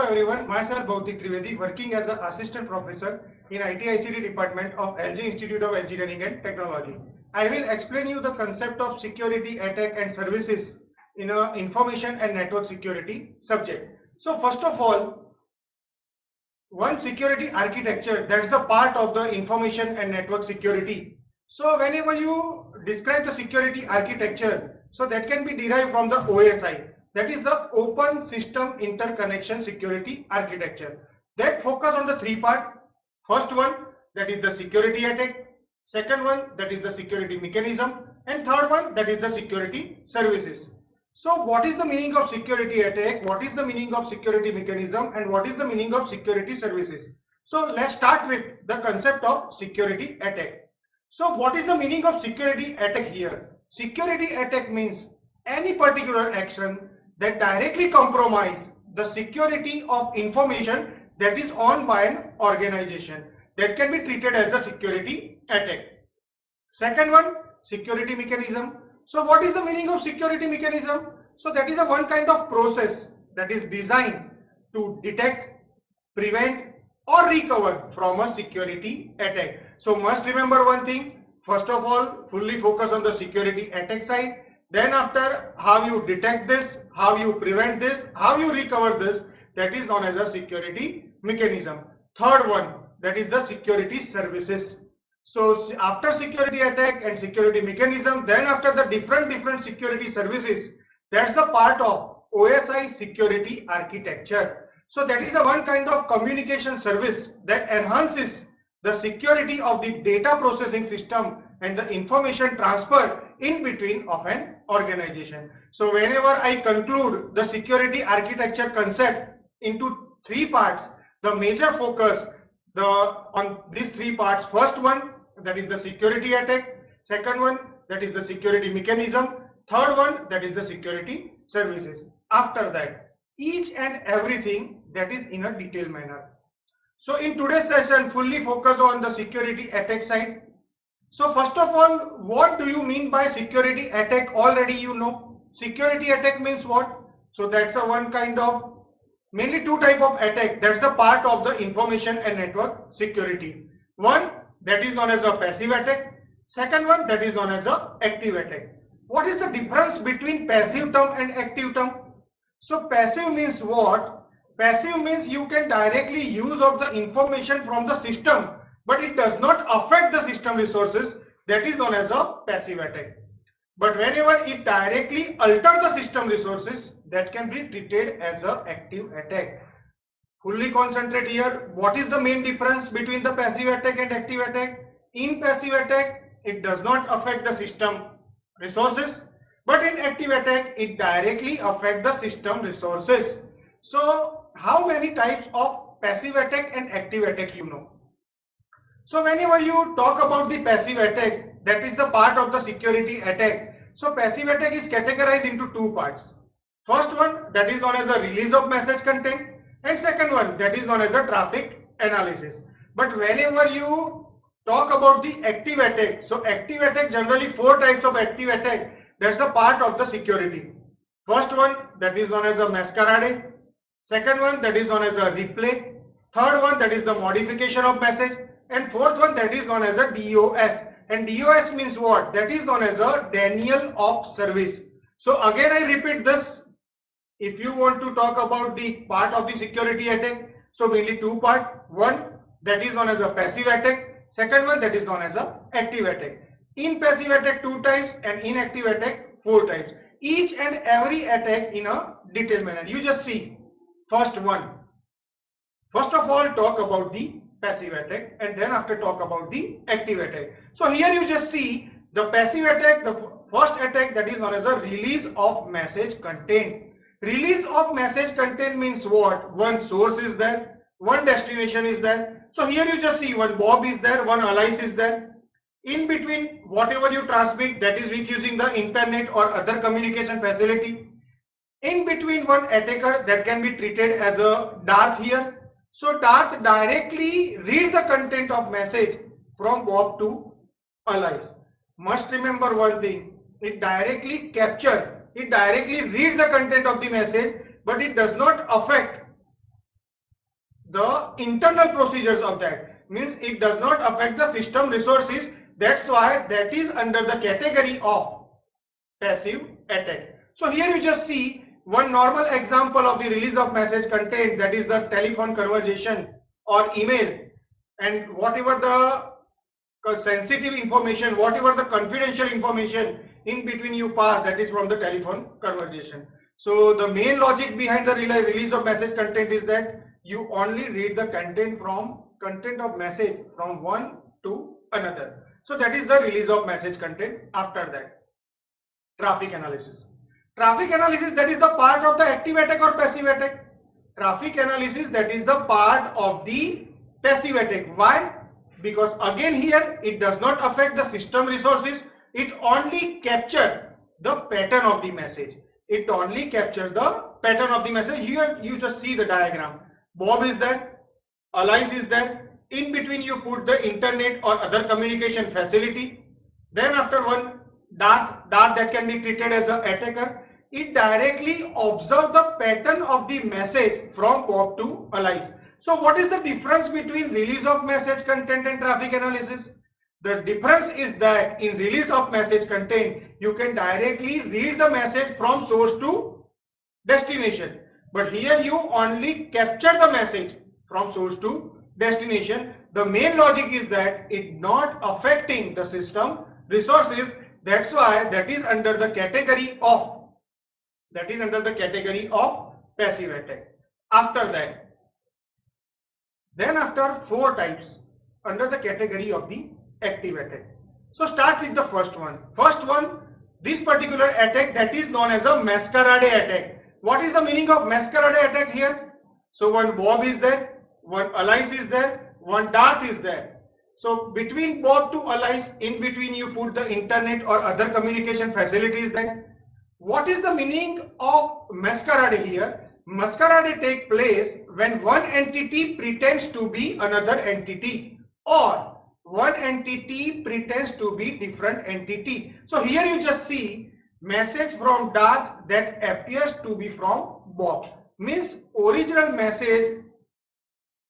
everyone, myself Bhautik Trivedi, working as an assistant professor in IT/ICT department of LG Institute of Engineering and Technology. I will explain you the concept of security attack and services in a information and network security subject. So first of all, one security architecture, that's the part of the information and network security. So whenever you describe the security architecture, so that can be derived from the OSI. That is the Open System Interconnection Security Architecture. That focus on the three part. First one, that is the security attack. Second one, that is the security mechanism. And third one, that is the security services. So what is the meaning of security attack? What is the meaning of security mechanism? And what is the meaning of security services? So let's start with the concept of security attack. So what is the meaning of security attack here? Security attack means any particular action that directly compromise the security of information that is owned by an organization. That can be treated as a security attack. Second one, security mechanism. So what is the meaning of security mechanism? So that is a one kind of process that is designed to detect, prevent or recover from a security attack. So must remember one thing, first of all, fully focus on the security attack side. Then after, how you detect this, how you prevent this, how you recover this, that is known as a security mechanism. Third one, that is the security services. So after security attack and security mechanism, then after the different security services, that's the part of OSI security architecture. So that is a one kind of communication service that enhances the security of the data processing system and the information transfer in between of an organization. So whenever I conclude the security architecture concept into three parts, the major focus on these three parts. First one, that is the security attack. Second one, that is the security mechanism. Third one, that is the security services. After that, each and everything that is in a detailed manner. So in today's session, fully focus on the security attack side. So first of all, what do you mean by security attack? Already you know. Security attack means what? So that's a one kind of, mainly two type of attack. That's the part of the information and network security. One, that is known as a passive attack. Second one, that is known as a active attack. What is the difference between passive term and active term? So passive means what? Passive means you can directly use of the information from the system, but it does not affect the system resources. That is known as a passive attack. But whenever it directly alters the system resources, that can be treated as an active attack. Fully concentrate here. What is the main difference between the passive attack and active attack? In passive attack, it does not affect the system resources, but in active attack, it directly affects the system resources. So how many types of passive attack and active attack you know? So whenever you talk about the passive attack, that is the part of the security attack. So passive attack is categorized into two parts. First one, that is known as a release of message content, and second one, that is known as a traffic analysis. But whenever you talk about the active attack, so active attack, generally four types of active attack, that's the part of the security. First one, that is known as a masquerade. Second one, that is known as a replay. Third one, that is the modification of message. And fourth one, that is known as a DOS. And DOS means what? That is known as a denial of service. So again I repeat this. If you want to talk about the part of the security attack, so mainly two parts. One, that is known as a passive attack. Second one, that is known as a active attack. In passive attack two types, and in active attack four types. Each and every attack in a detailed manner. You just see. First one. First of all, talk about the passive attack, and then after talk about the active attack. So here you just see the passive attack, the first attack, that is known as a release of message content. Release of message content means what? One source is there, one destination is there. So here you just see one Bob is there, one Alice is there. In between, whatever you transmit, that is with using the internet or other communication facility. In between, one attacker, that can be treated as a Darth here. So Darth directly reads the content of message from Bob to Alice. Must remember one thing, it directly capture, it directly reads the content of the message, but it does not affect the internal procedures of that, means it does not affect the system resources. That's why that is under the category of passive attack. So here you just see one normal example of the release of message content, that is the telephone conversation or email, and whatever the sensitive information, whatever the confidential information in between you pass, that is from the telephone conversation. So the main logic behind the release of message content is that you only read the content of message from one to another. So that is the release of message content. After that, traffic analysis. Traffic analysis, that is the part of the active attack or passive attack. Traffic analysis, that is the part of the passive attack. Why? Because again here it does not affect the system resources. It only captures the pattern of the message. It only captures the pattern of the message. Here you just see the diagram. Bob is there, Alice is there. In between you put the internet or other communication facility. Then after one dart that can be treated as an attacker. It directly observes the pattern of the message from Bob to Alice. So what is the difference between release of message content and traffic analysis? The difference is that in release of message content, you can directly read the message from source to destination. But here you only capture the message from source to destination. The main logic is that it not affecting the system resources. That's why that is under the category of passive attack. After that, then after 4 types under the category of the active attack. So start with the first one. First one, this particular attack, that is known as a masquerade attack. What is the meaning of masquerade attack here? So one Bob is there, one Alice is there, one Darth is there. So between Bob to Alice, in between you put the internet or other communication facilities there. What is the meaning of masquerade here? Masquerade takes place when one entity pretends to be another entity, or one entity pretends to be different entity. So here you just see message from Darth that appears to be from Bob. Means original message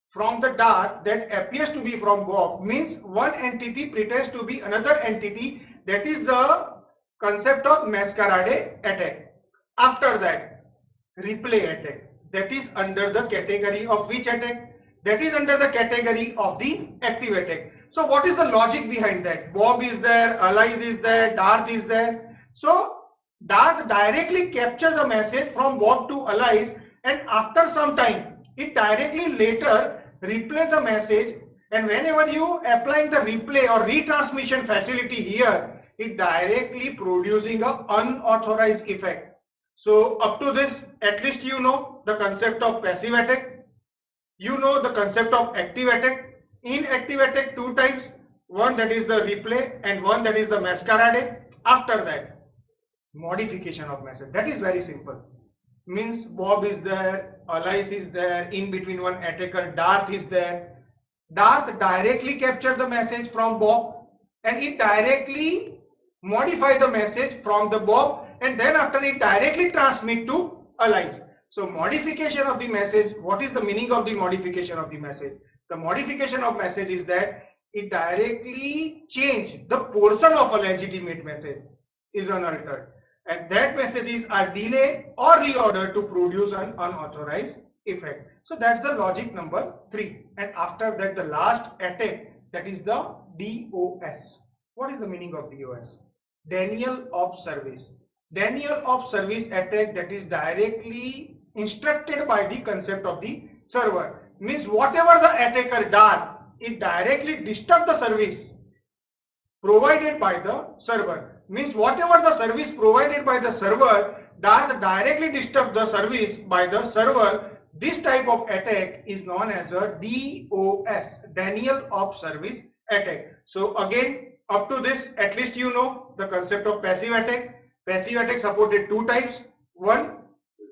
from the Darth that appears to be from Bob means one entity pretends to be another entity. That is the concept of masquerade attack. After that, replay attack. That is under the category of which attack? That is under the category of the active attack. So what is the logic behind that? Bob is there, Alice is there, Darth is there. So Darth directly captures the message from Bob to Alice, and after some time it directly later replay the message, and whenever you applying the replay or retransmission facility here, it directly producing a unauthorized effect. So up to this, at least you know the concept of passive attack, you know the concept of active attack. In active attack, 2 types, one that is the replay and one that is the masquerade. After that, modification of message. That is very simple. Means Bob is there, Alice is there, in between one attacker, Darth is there. Darth directly capture the message from Bob and it directly modify the message from the Bob, and then after it directly transmit to Alice. So modification of the message, what is the meaning of the modification of the message? The modification of message is that it directly change the portion of a legitimate message is unaltered, and that messages are delayed or reordered to produce an unauthorized effect. So that's the logic number 3. And after that, the last attack, that is the DOS. What is the meaning of DOS? Denial of service. Denial of service attack, that is directly instructed by the concept of the server. Means whatever the attacker does, it directly disturbs the service provided by the server. Means whatever the service provided by the server does directly disturb the service by the server. This type of attack is known as a DOS, denial of service attack. So again, up to this, at least you know the concept of passive attack. Passive attack supported 2 types. One,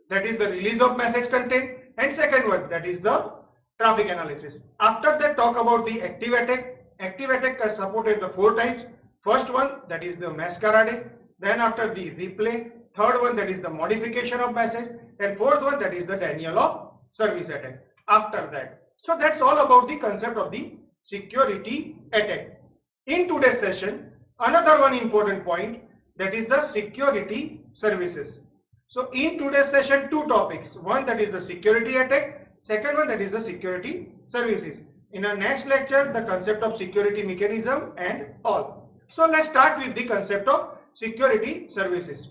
that is the release of message content, and second one, that is the traffic analysis. After that, talk about the active attack. Active attack has supported the 4 types. First one, that is the masquerade. Then after the replay. Third one, that is the modification of message. And fourth one, that is the denial of service attack. After that, So that's all about the concept of the security attack. In today's session, another one important point, that is the security services. So in today's session, two topics. One, that is the security attack. Second one, that is the security services. In our next lecture, the concept of security mechanism and all. So let's start with the concept of security services.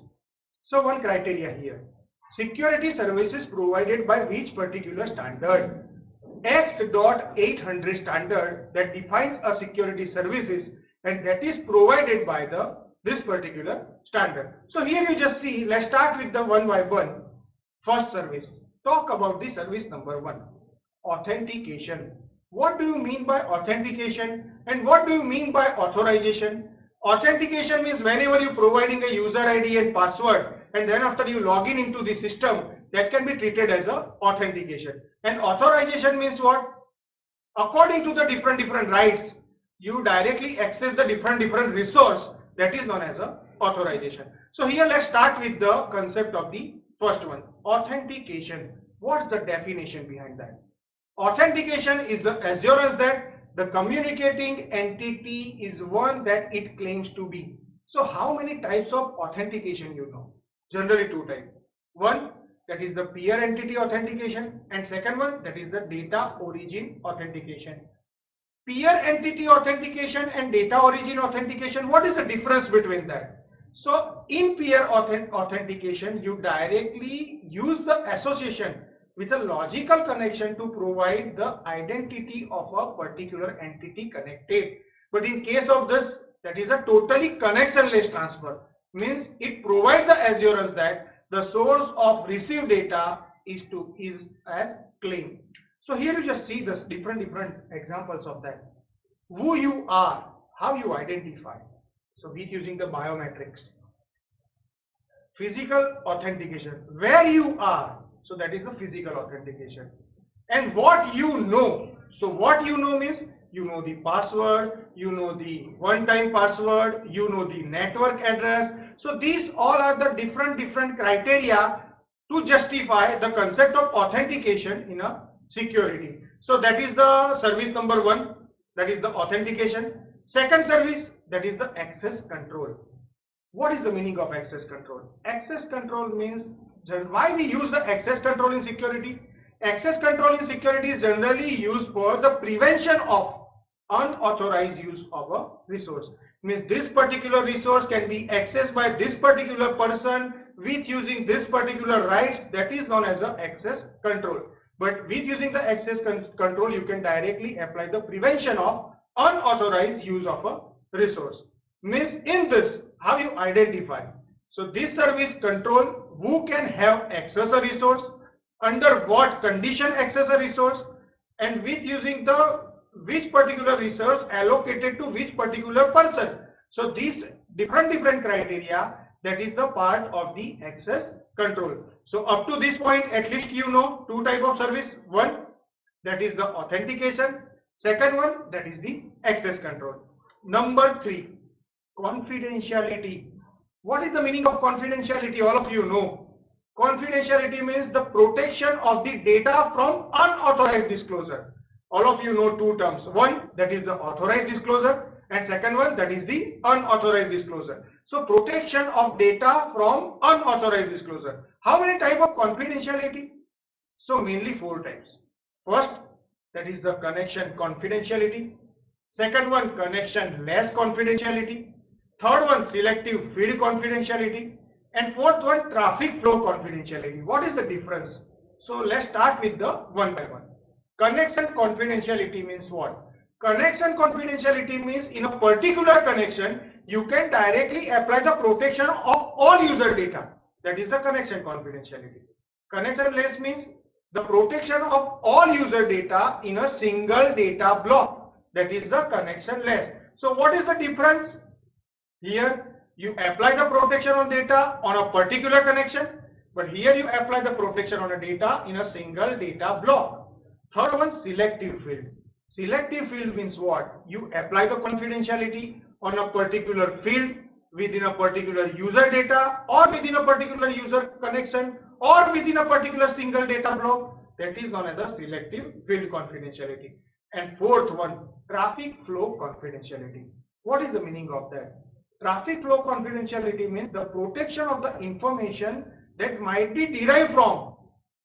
So one criteria here. Security services provided by which particular standard? X.800 standard that defines a security services, and that is provided by this particular standard. So here you just see, let's start with the one by one. First service. Talk about the service number one. Authentication. What do you mean by authentication and what do you mean by authorization? Authentication means whenever you providing a user ID and password, and then after you log in into the system, that can be treated as a authentication. And authorization means what? According to the different rights, you directly access the different resource, that is known as a authorization. So here let's start with the concept of the first one, authentication. What's the definition behind that? Authentication is the assurance that the communicating entity is one that it claims to be. So how many types of authentication you know? Generally two types. One, that is the peer entity authentication, and second one, that is the data origin authentication. Peer entity authentication and data origin authentication, what is the difference between that? So in peer authentication, you directly use the association with a logical connection to provide the identity of a particular entity connected. But in case of this, that is a totally connectionless transfer, means it provides the assurance that the source of received data is as claimed. So here you just see this different examples of that. Who you are, how you identify. So with using the biometrics. Physical authentication, where you are. So that is the physical authentication. And what you know. So what you know means you know the password, you know the one-time password, you know the network address. So these all are the different criteria to justify the concept of authentication in a security. So that is the service number one, that is the authentication. Second service, that is the access control. What is the meaning of access control? Access control means, why we use the access control in security? Access control in security is generally used for the prevention of unauthorized use of a resource. Means this particular resource can be accessed by this particular person with using this particular rights, that is known as a access control. But with using the access control, you can directly apply the prevention of unauthorized use of a resource. Means in this, how you identify? So this service control who can have access a resource, under what condition access a resource, and with using the which particular resource allocated to which particular person. So these different criteria, that is the part of the access control. So up to this point, at least you know two type of service. One, that is the authentication. Second one, that is the access control. Number three, confidentiality. What is the meaning of confidentiality? All of you know. Confidentiality means the protection of the data from unauthorized disclosure. All of you know two terms. One, that is the authorized disclosure, and second one, that is the unauthorized disclosure. So protection of data from unauthorized disclosure. How many type of confidentiality? So mainly four types. First, that is the connection confidentiality. Second one, connection less confidentiality. Third one, selective field confidentiality. And fourth one, traffic flow confidentiality. What is the difference? So let's start with the one by one. Connection confidentiality means what? Connection confidentiality means in a particular connection, you can directly apply the protection of all user data. That is the connection confidentiality. Connection less means the protection of all user data in a single data block. That is the connection less. So what is the difference? Here you apply the protection on data on a particular connection, but here you apply the protection on a data in a single data block. Third one, selective field. Selective field means what? You apply the confidentiality on a particular field within a particular user data or within a particular user connection or within a particular single data block. that is known as a selective field confidentiality. And fourth one, traffic flow confidentiality. What is the meaning of that? Traffic flow confidentiality means the protection of the information that might be derived from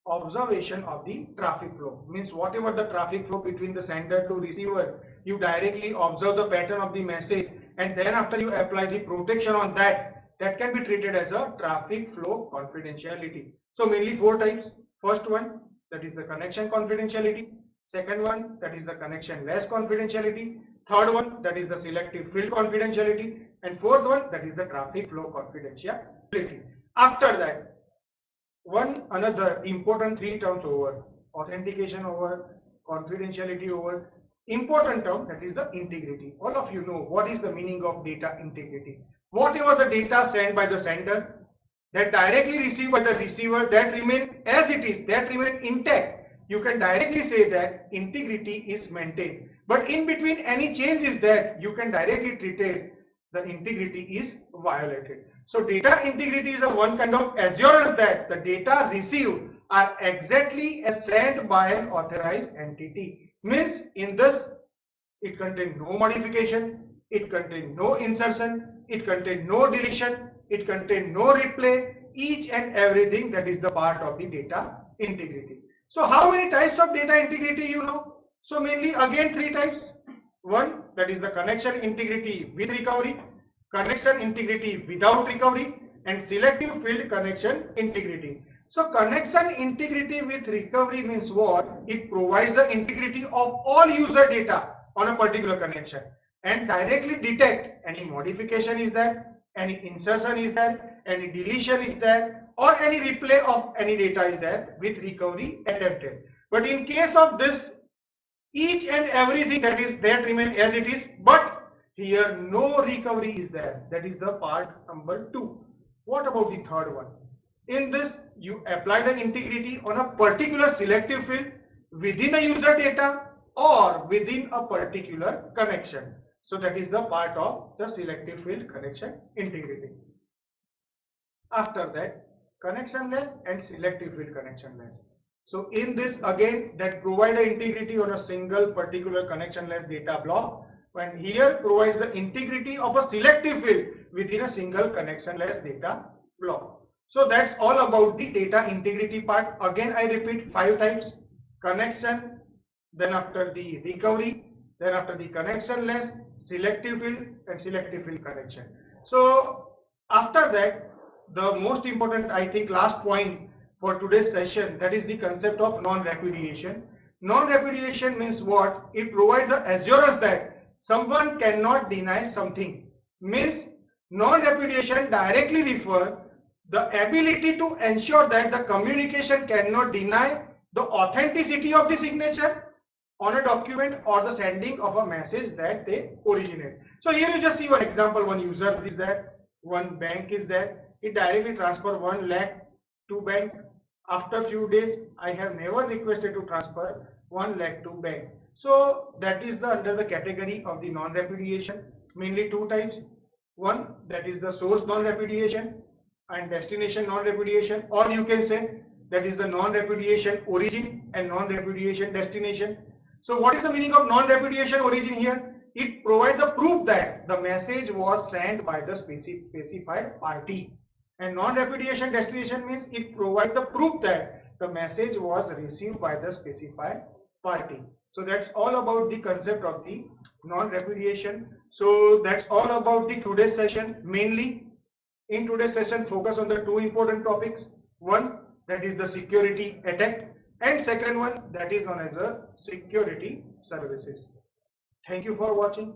observation of the traffic flow. Means whatever the traffic flow between the sender to receiver, you directly observe the pattern of the message, and then after you apply the protection on that, that can be treated as a traffic flow confidentiality. So mainly four types. First one, that is the connection confidentiality. Second one, that is the connection-less confidentiality. Third one, that is the selective field confidentiality. And fourth one, that is the traffic flow confidentiality. After that, one another important three terms over: authentication over, confidentiality over, important term, that is the integrity. All of you know what is the meaning of data integrity. Whatever the data sent by the sender, that directly received by the receiver, that remain as it is, that remain intact. You can directly say that integrity is maintained. But in between any change is that, you can directly treat it, the integrity is violated. So data integrity is a one kind of assurance that the data received are exactly as sent by an authorized entity. Means in this, it contains no modification, it contains no insertion, it contains no deletion, it contains no replay, each and everything that is the part of the data integrity. So how many types of data integrity you know? So mainly again three types. One, that is the connection integrity with recovery, connection integrity without recovery, and selective field connection integrity. So connection integrity with recovery means what? It provides the integrity of all user data on a particular connection and directly detect any modification is there, any insertion is there, any deletion is there, or any replay of any data is there with recovery attempted. But in case of this, each and everything that is there remain as it is, but here no recovery is there. That is the part number 2. What about the third one? In this, you apply the integrity on a particular selective field within the user data or within a particular connection. So that is the part of the selective field connection integrity. After that, connectionless and selective field connectionless. So in this again, that provide the integrity on a single particular connectionless data block, when here provides the integrity of a selective field within a single connectionless data block. So that's all about the data integrity part. Again I repeat 5 types: connection, then after the recovery, then after the connectionless, selective field, and selective field connection. So after that, the most important, I think, last point for today's session, that is the concept of non-repudiation. Non-repudiation means what? It provides the assurance that someone cannot deny something. Means non-repudiation directly refer the ability to ensure that the communication cannot deny the authenticity of the signature on a document or the sending of a message that they originate. So here you just see one example. One user is there, one bank is there, it directly transfer 1 lakh to bank. After few days, I have never requested to transfer 1 lakh to bank. So that is the under the category of the non-repudiation. Mainly 2 types. One, that is the source non-repudiation and destination non-repudiation, or you can say that is the non-repudiation origin and non-repudiation destination. So what is the meaning of non-repudiation origin here? It provides the proof that the message was sent by the specified party. And non-repudiation destination means it provides the proof that the message was received by the specified party. So that's all about the concept of the non-repudiation. So that's all about the today's session. Mainly in today's session, focus on the 2 important topics. One, that is the security attack, and second one, that is known as a security services. Thank you for watching.